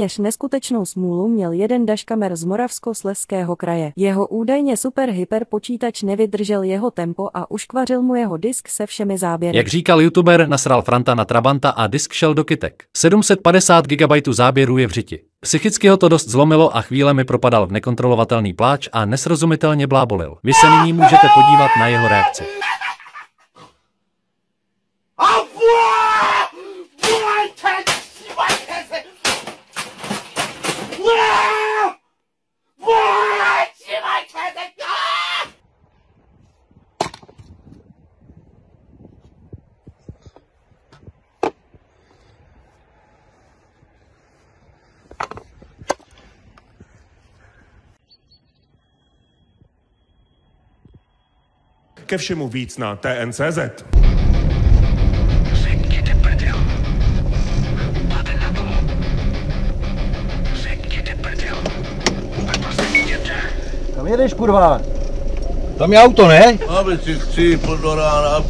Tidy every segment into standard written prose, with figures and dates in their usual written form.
téměř neskutečnou smůlu měl jeden dashcamer z Moravskoslezského kraje. Jeho údajně super hyper počítač nevydržel jeho tempo a uškvařil mu jeho disk se všemi záběry. Jak říkal youtuber, nasral Franta na Trabanta a disk šel do kytek. 750 GB záběrů je v řiti. Psychicky ho to dost zlomilo a chvílemi propadal v nekontrolovatelný pláč a nesrozumitelně blábolil. Vy se nyní můžete podívat na jeho reakci. Ke všemu víc na TN.cz. Řekněte prdel. Máte na to. Řekněte prdel. Řekněte. Kam jedeš, kurva? Tam je auto, ne? Aby si chci do rána.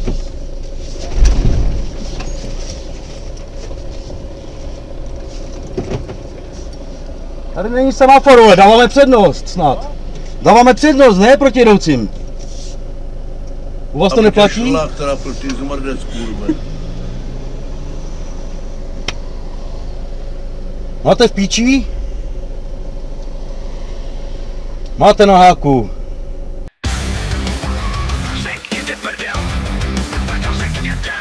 Tady není semafor, ale dáváme přednost snad. Dáváme přednost, ne proti jedoucím. U vás to neplatí? Máte v píči? Máte na háku. Řekněte prdel. Pardon, řekněte.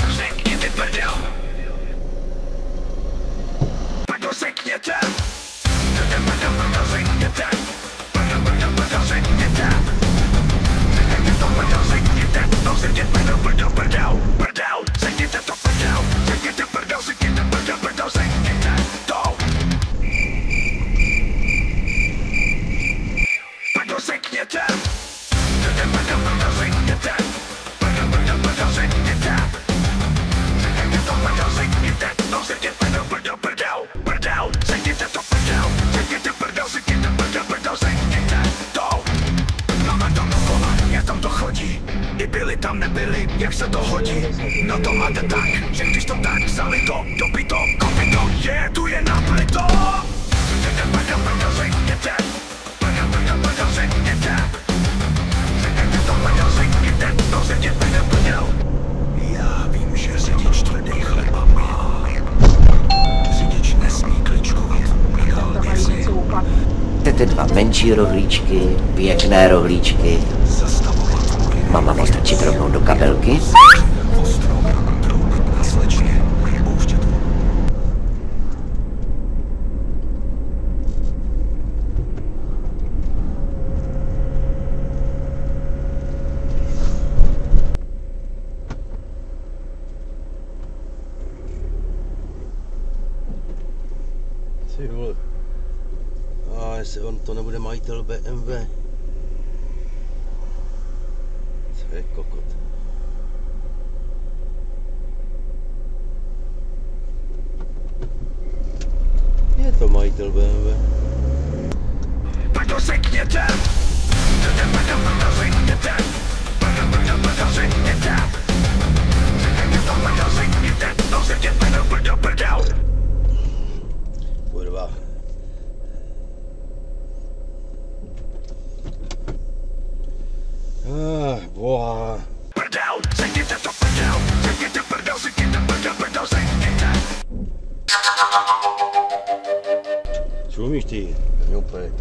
Řekněte prdel. Pardon, řekněte. Pardon, řekněte. Pardon, řekněte. Byli tam nebyli, jak se to hodí. No to máte tak, že když to tak vzali to, dopito, kopito, je, tu je naplito. Pardon, řekněte. Pardon, řekněte. Řekněte to, pardon, řekněte. No řekněte, pardon. Já vím, že řidič tvrdý chleba má. Řidič nesmí kličkovat na dálnici. Chcete dva menší rohlíčky, pěkné rohlíčky. Mama má strčit rovnou do kabelky. Ty vole. A jestli on to nebude majitel BMW. Co je kokot? Je to majitel BMW. Pardon, řekněte. Pardon, řekněte. Pardon, řekněte. Pardon, řekněte. No řekněte, pardon. Kurva. Boha. Prdel, řekněte to prdel. Řekněte prdel, řekněte prdel, řekněte. Co umíš ty? Úplně.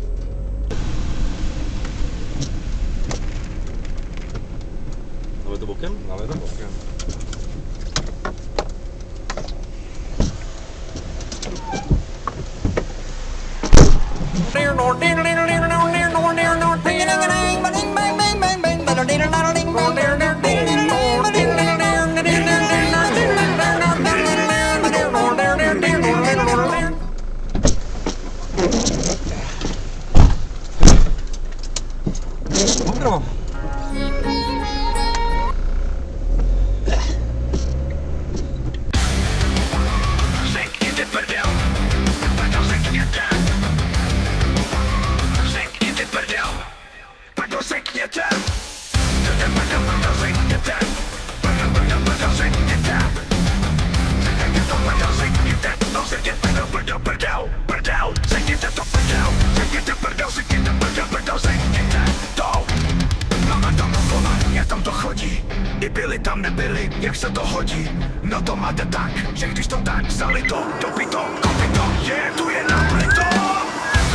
Dáme to bokem? Dáme to bokem. Řekněte prdel. Pardon, řekněte. prdel, prdel, prdel, řekněte to prdel, řekněte prdel, řekněte prdel, prdel, řekněte to. Mama tam volá, jak tam to chodí, i byli tam nebyli, jak se to hodí. No to máte tak, že když to tak vzali to, dopito, kopito, je, tu je naplito.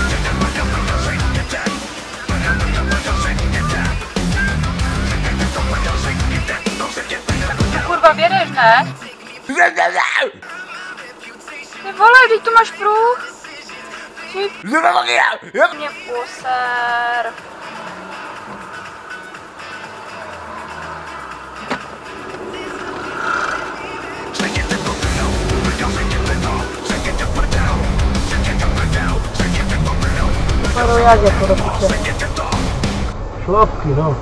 Řekněte prdel, prdel, řekněte, prdel, prdel, prdel, řekněte, řekněte to prdel, řekněte, no řekněte prdel. Kurva, vědeš, ne? Ty vole, vždyť tu máš pruh. Mě poser. Řekněte to prdel, prdel, řekněte to, řekněte prdel, řekněte prdel, řekněte to prdel, řekněte to. Šlapky, no.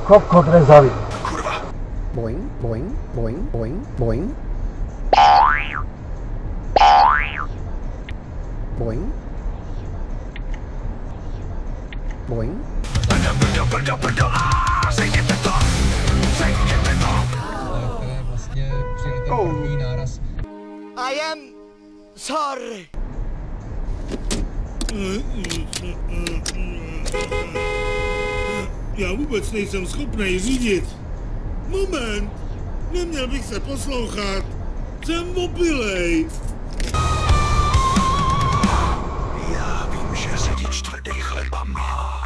Kopko drezavý. Kurva. Boing, boing, boing, boing, boing. Boing. Boing. Prdel, prdel, prdel, prdel, řekněte to, řekněte to. Které vlastně přijeli ten první náraz. I am sorry. Já vůbec nejsem schopný řídit. Moment, neměl bych se poslouchat. Jsem opilej. Já vím, že řidič tvrdý chleba má.